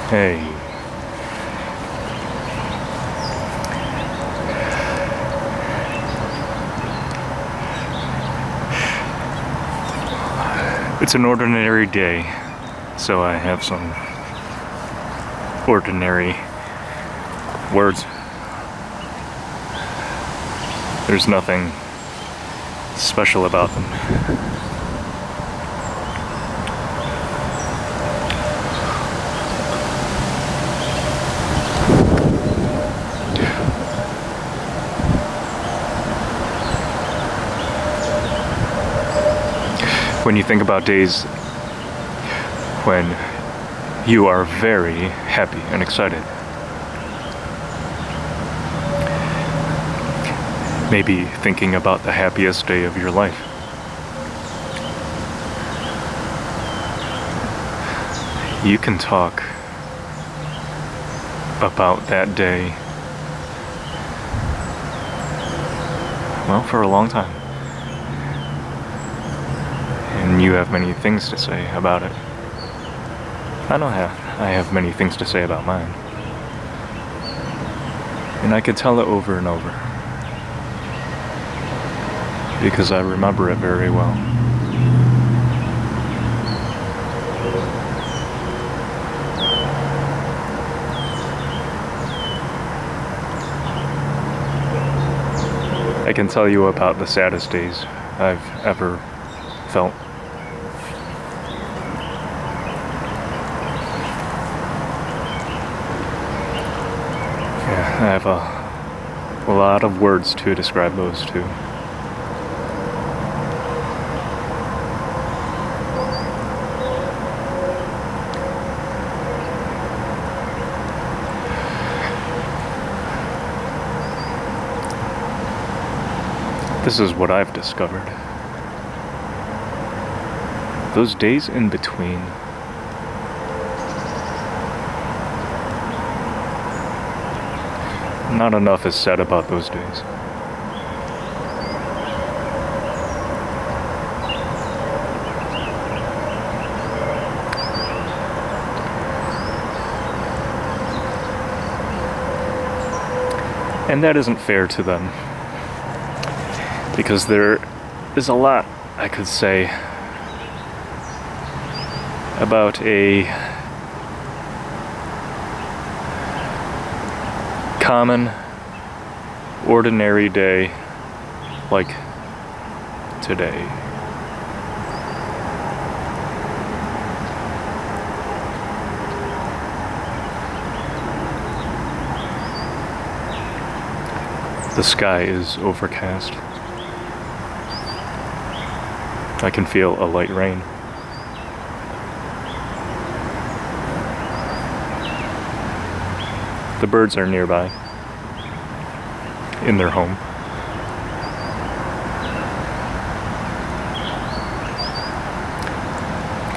Hey, it's an ordinary day, so I have some ordinary words. There's nothing special about them. When you think about days when you are very happy and excited, maybe thinking about the happiest day of your life. You can talk about that day, well, for a long time. And you have many things to say about it. I have many things to say about mine. And I could tell it over and over, because I remember it very well. I can tell you about the saddest days I've ever felt. I have a lot of words to describe those two. This is what I've discovered. Those days in between, not enough is said about those days. And that isn't fair to them, because there is a lot I could say about a common, ordinary day like today. The sky is overcast. I can feel a light rain. The birds are nearby, in their home.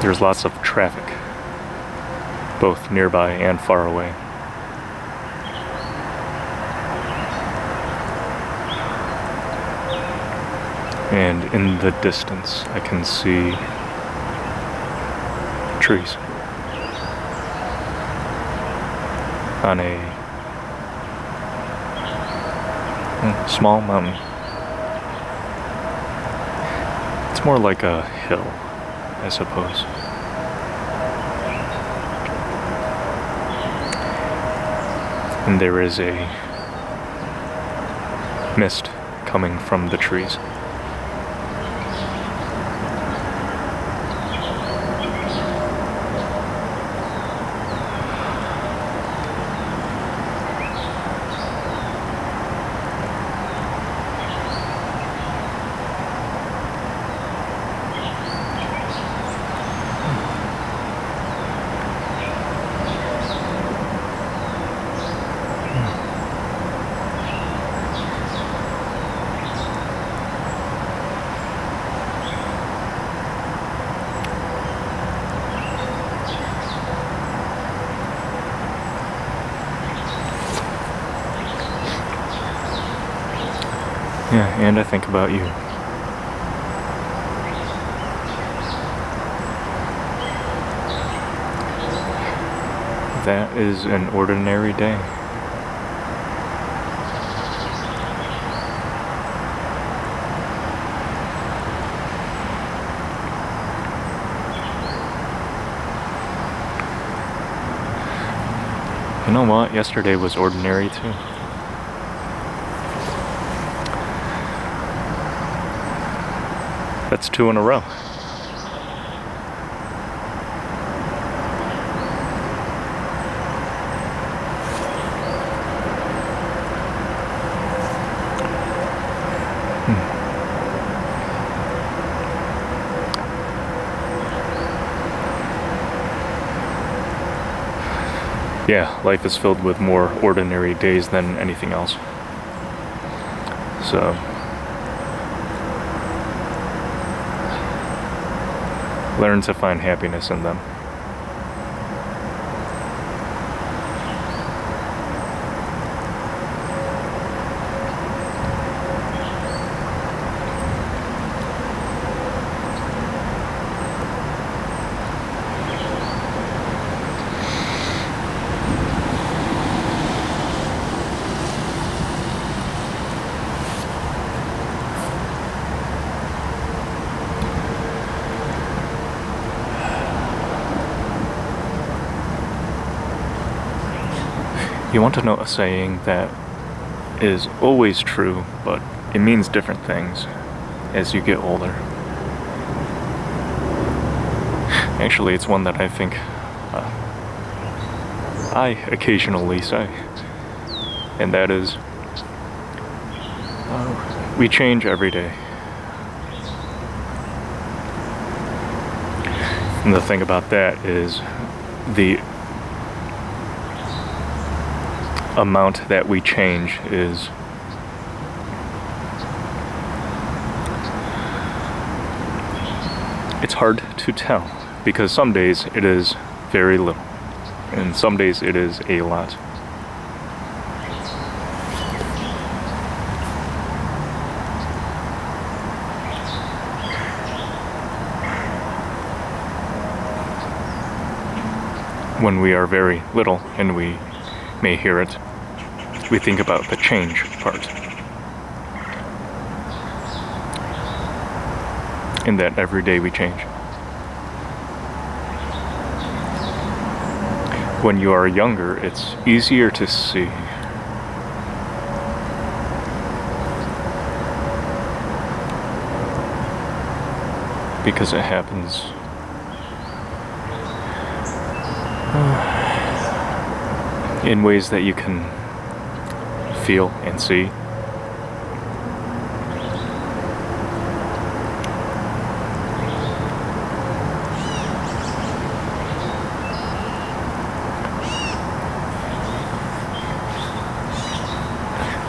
There's lots of traffic, both nearby and far away. And in the distance, I can see trees on a small mountain. It's more like a hill, I suppose. And there is a mist coming from the trees. Yeah, and I think about you. that is an ordinary day. You know what? Yesterday was ordinary too. That's 2 in a row. Yeah, life is filled with more ordinary days than anything else. So, learn to find happiness in them. You want to know a saying that is always true, but it means different things as you get older. Actually, it's one that I think I occasionally say, and that is, we change every day. And the thing about that is the amount that we change is it's hard to tell, because some days it is very little and some days it is a lot. When we are very little and we may hear it, we think about the change part. In that every day we change. When you are younger, it's easier to see. Because it happens in ways that you can feel and see.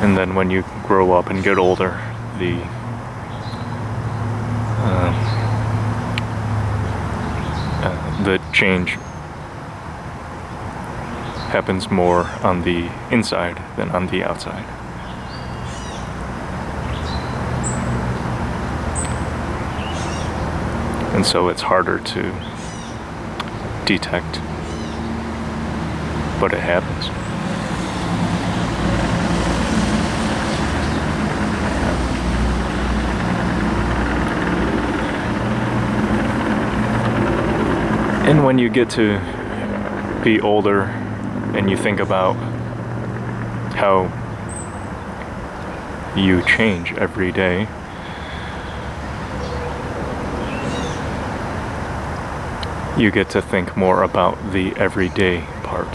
And then when you grow up and get older, the change happens more on the inside than on the outside. And so it's harder to detect, but it happens. And when you get to be older and you think about how you change every day, you get to think more about the everyday part.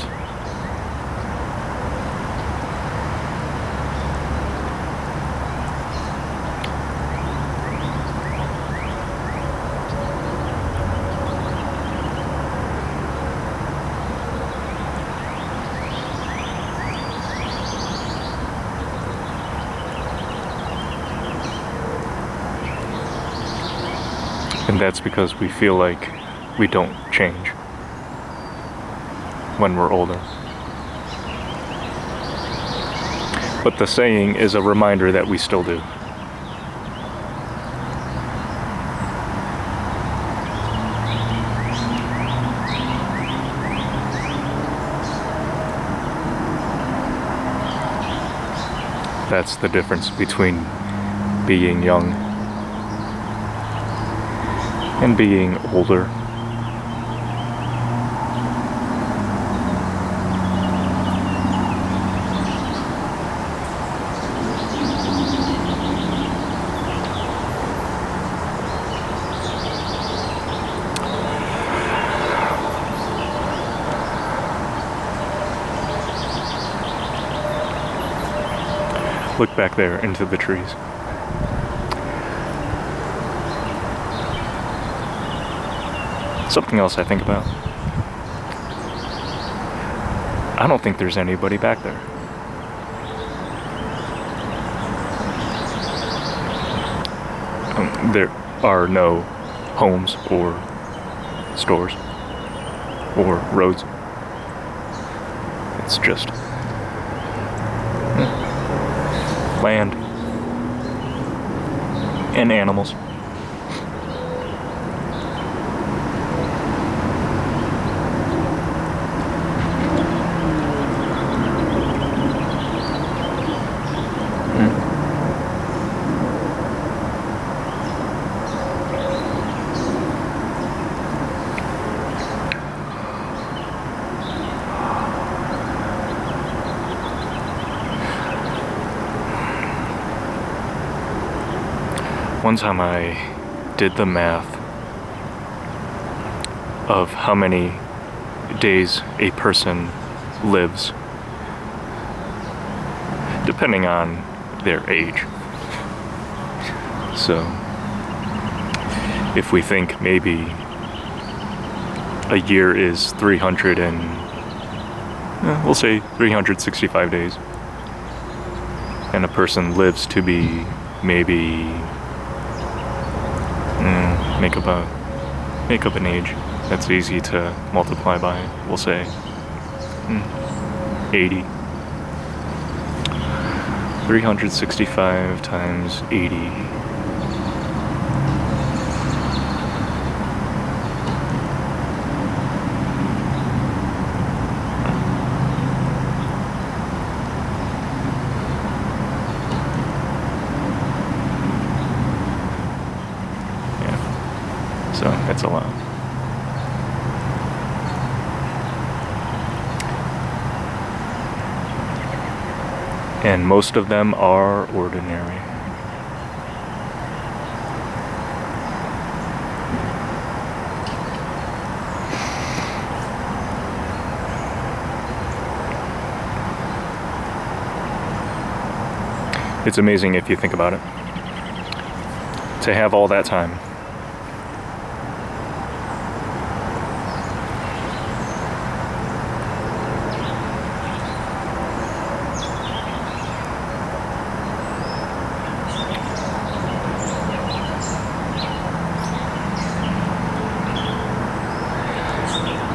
And that's because we feel like we don't change when we're older. But the saying is a reminder that we still do. That's the difference between being young and being older. Look back there into the trees. Something else I think about. I don't think there's anybody back there. There are no homes or stores or roads. It's just land and animals. One time I did the math of how many days a person lives, depending on their age. So, if we think maybe a year is 300 and, we'll say 365 days, and a person lives to be maybe make up an age that's easy to multiply by, we'll say 80. 365 times 80. So it's a lot. And most of them are ordinary. It's amazing if you think about it. To have all that time.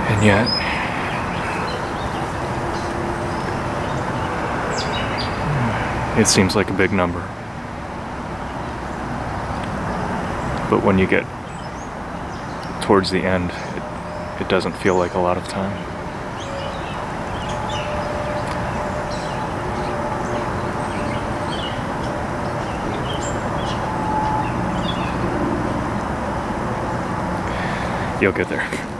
And yet, it seems like a big number. But when you get towards the end, it doesn't feel like a lot of time. You'll get there.